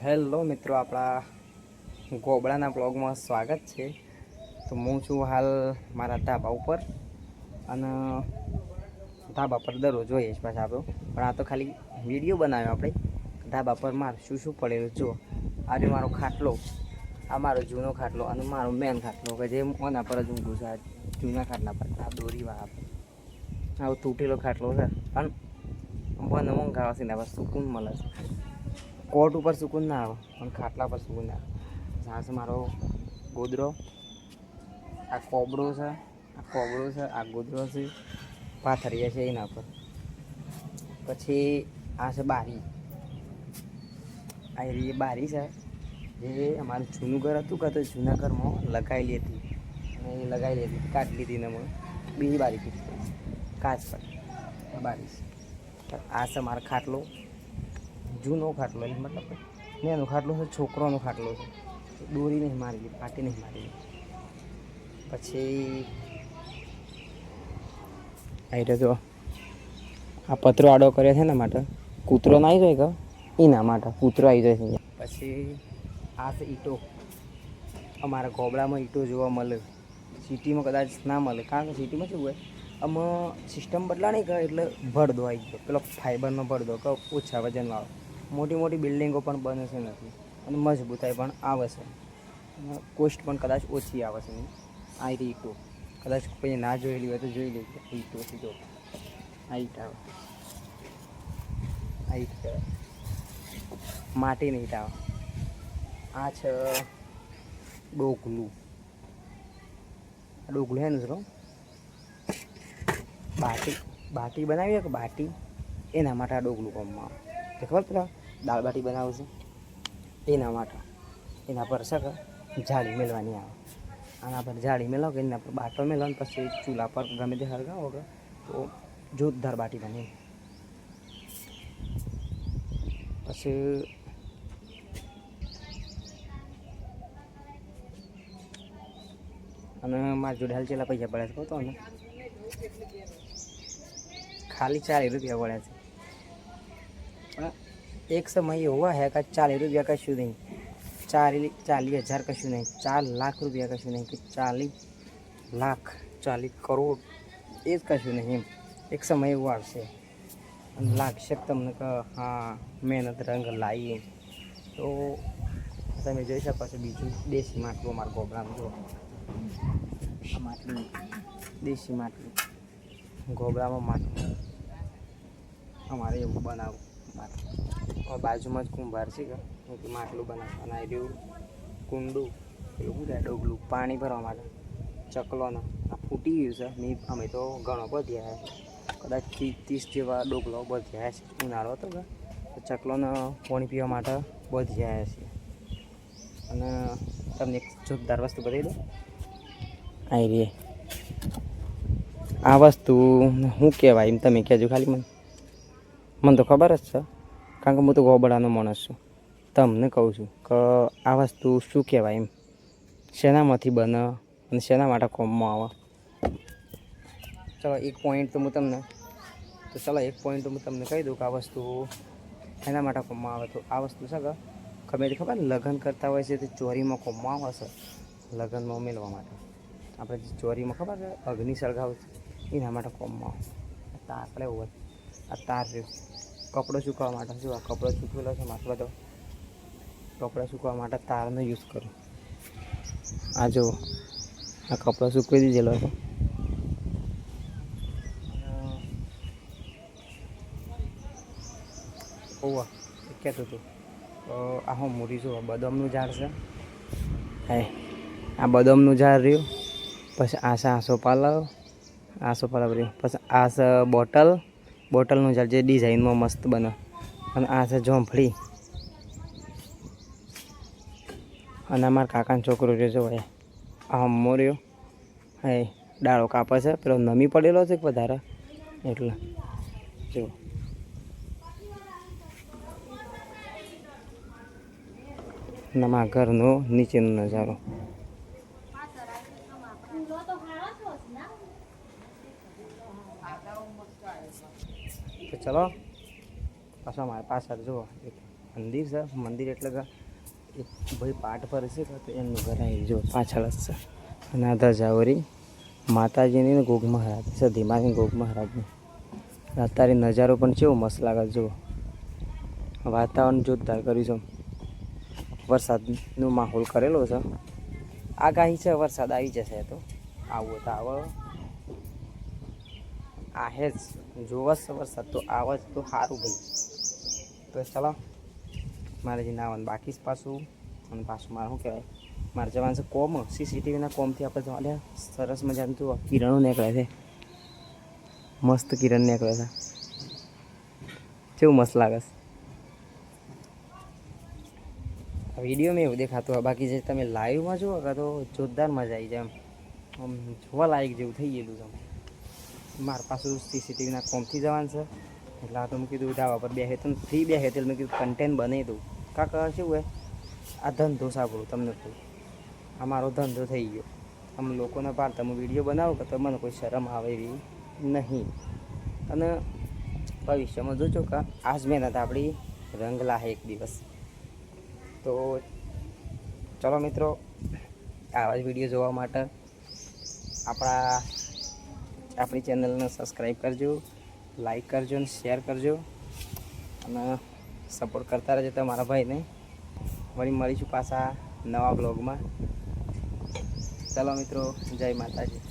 Hello મિત્રો, આપણા ગોબડાના બ્લોગમાં સ્વાગત છે. તો હું છું હાલ મારા ધાબા ઉપર, અને ધાબા પર દરરોજ જોઈએ પાછા આપણું, પણ આ તો ખાલી વિડીયો બનાવ્યો આપણે. ધાબા પર મારે શું શું પડેલું જુઓ. આજે મારો ખાટલો, આ મારો જૂનો ખાટલો અને મારો મેન ખાટલો કે જે ઓના પર જ ઊંઘું છે. જૂના ખાટલા પર આ દોરીવાળા પર આવો તૂટેલો ખાટલો છે, પણ મને ઊંઘ આવે છે ને બસ સુકૂન મળે છે. કોટ ઉપર સુકૂન ના આવે, પણ ખાટલા પર સુકૂન ના આવે. સાસ મારો ગોદડો, આ કોબડો છે, આ ગોદડો છે, પાથરીયા છે એના પર. પછી આ છે બારી, આ એ બારી છે જે અમારું જૂનું ઘર હતું કે તો જૂના ઘરમાં લગાવેલી હતી, અને એ લગાવેલી હતી કાઢી લીધી ને અમે બીજી બારી કીધી કાચ પર બારી. આ છે મારો ખાટલો, જૂનો ખાટલો, એટલે મતલબ એનો ખાટલો છે, છોકરોનો ખાટલો છે. દોરી નહીં મારી, પાટી નહીં મારી. પછી આવી જો આ પતરો આડો કર્યો છે એના માટે, કૂતરો ના આવી જાય કે એના માટે કૂતરો આવી જાય છે. પછી આ છે ઈંટો, અમારા ગોબડામાં ઈંટો જોવા મળે, સિટીમાં કદાચ ના મળે, કારણ કે સિટીમાં શું હોય આમાં સિસ્ટમ બદલા નહીં કરે એટલે ભરદો આવી ગયો, પેલો ફાઈબરનો ભરદો કે ઓછા વજનવાળો. મોટી મોટી બિલ્ડિંગો પણ બને છે નથી, અને મજબૂતાઈ પણ આવે છે, અને કોસ્ટ પણ કદાચ ઓછી આવે છે. આ ઈંટો કદાચ કોઈ ના જોયેલી હોય તો જોઈ લેજો. ઈંટો સીધો આ ઈંટ આવે, આ ઈંટ કહેવાય, માટીની ઈંટ આવે. આ છે ડોકલું, ડોકલું હે ને સર બાટી બનાવીએ કે બાટી, એના માટે આ ડોકલું કામમાં આવે. તે ખબર પેલા દાળ બાટી બનાવે છે એના માટે. એના પર છે કે જાળી મેળવાની આવે, આના પર જાળી મેળવો કે એના પર બાટો મેળવો ને પછી ચૂલા પર ગમે તે હળગાવો કે તો જોરદાર બાટી બને. પછી અને મારા જોડે હાલ ચેલા પૈસા પડ્યા છે કહો તો ને, ખાલી 40 રૂપિયા પડ્યા છે. પણ એક સમય એવો હે કે 40 રૂપિયા કશું નહીં, 40,000 કશું નહીં, 4 લાખ રૂપિયા કશું નહીં, કે 40 લાખ 40 કરોડ એ જ કશું નહીં એમ. એક સમય એવો આવશે અને લાગશે તમને કે હા મહેનત રંગ લાવી. તો તમે જોઈ શકો છો બીજું દેશી માટલું અમારા ગોબરામાં જુઓ. આ માટલું દેશી માટલું ગોબરામાં માટલું અમારે એવું બનાવું માટલું. બાજુમાં જ કુંભાર છે કે માટલું બનાવવાનું. આવી રહ્યું કુંડું, પેલું શું થાય ડોગલું પાણી ભરવા માટે, ચકલોને આ ફૂટી ગયું છે. મેં અમે તો ઘણો બધ્યા છે, કદાચ 30 જેવા ડોગલો બધ્યા છે. ઉનાળો હતો કે તો ચકલોને પાણી પીવા માટે બધ્યા છે. અને તમને એક જોરદાર વસ્તુ બતાવી દઉં. આવી રહી આ વસ્તુ શું કહેવાય એમ તમે કહેજો ખાલી. મને તો ખબર જ છે, કારણ કે હું તો ગોબડાનો માણસ છું. તમને કહું છું કે આ વસ્તુ શું કહેવાય એમ, શેનામાંથી બને અને શેના માટે કોમમાં આવે. ચલો એક પોઈન્ટ તો હું તમને કહી દઉં કે આ વસ્તુ એના માટે કોમમાં આવે. તો આ વસ્તુ છે કે ખબર લગ્ન કરતા હોય છે તો ચોરીમાં કોમમાં આવે છે, લગ્નમાં મેળવા માટે. આપણે જે ચોરીમાં ખબર છે અગ્નિ સળગાવે છે એના માટે કોમમાં આવે. તાર આપણે હોય આ તાર રહ્યો કપડો સૂકવવા માટે. જો આ કપડો સૂકવેલો છે મારે બધો, કપડાં સૂકવવા માટે તારનો યુઝ કરું. આ જો આ કપડો સૂકવી દીધેલો હતો. ઓવા કહેતું હતું આ હું મૂરી જો બદામનું ઝાડ છે. હે આ બદામનું ઝાડ રહ્યું. પછી આ છે આસોપાલવ રહ્યું. પછી આ છે બોટલનું ઝાડ જે ડિઝાઇનમાં મસ્ત બને. અને આ છે જોંફળી. અને અમારા કાકાનો છોકરો રહ્યો જો આ હમ્મો રહ્યો. હે ડાળો કાપે છે, પેલો નમી પડેલો છે વધારે એટલે જો. નમા ઘરનો નીચેનો નજારો. તો ચલો પાછો અમારે પાછળ જુઓ મંદિર છે. મંદિર એટલે કે એક ભાઈ પાઠ પર છે તો એમનું ઘર આવી જો પાછળ જ છે. અને આ ધજાવરી માતાજીની ને ગોગ મહારાજ છે, ધીમાની ગોગ મહારાજની. અત્યારે નજારો પણ કેવો મસ્ત લાગે જુઓ. વાતાવરણ જોરદાર કર્યું છે. વરસાદનો માહોલ કરેલો છે. આગાહી છે વરસાદ આવી જશે. તો આવો તો આવો, આહે જ જોવા છે વરસાદ તો આવે જ તો સારું ભાઈ. તો ચાલો મારે જે નાવાનું બાકી જ પાછું. અને પાછું મારે શું કહેવાય, મારે જવાનું છે કોમ. સીસીટીવીના કોમથી આપણે જવા સરસ મજાનું તો કિરણો નીકળે છે. મસ્ત કિરણ નીકળે છે. કેવું મસ્ત લાગે છે. વિડીયો મેં એવું દેખાતું હોય, બાકી જે તમે લાઈવમાં જુઓ કે તો જોરદાર મજા આવી જાય. આમ જોવા લાયક જેવું થઈ ગયેલું છે. મારા પાછું સીસીટીવીના કોમથી જવાનું છે એટલે આ તો મેં કીધું ધાબા પર બેસે તો ફ્રી બેસે એટલે મેં કીધું કન્ટેન્ટ બનાવી દઉં. કાકા શું હોય આ ધંધો સાંભળું તમને કહું, આ મારો ધંધો થઈ ગયો. આમ લોકોના પાડતા હું વિડીયો બનાવું કે તો મને કોઈ શરમ આવે એવી નહીં. અને ભવિષ્યમાં જોજો કે આ જ મહેનત આપણી રંગ લાહે એક દિવસ. તો ચલો મિત્રો, આવા જ વિડીયો જોવા માટે આપણી ચેનલને સબસ્ક્રાઈબ કરજો, લાઈક કરજો અને શેર કરજો. અને સપોર્ટ કરતા રહેજો તમારા ભાઈને. વળી મળીશું પાછા નવા બ્લોગમાં. ચાલો મિત્રો, જય માતાજી.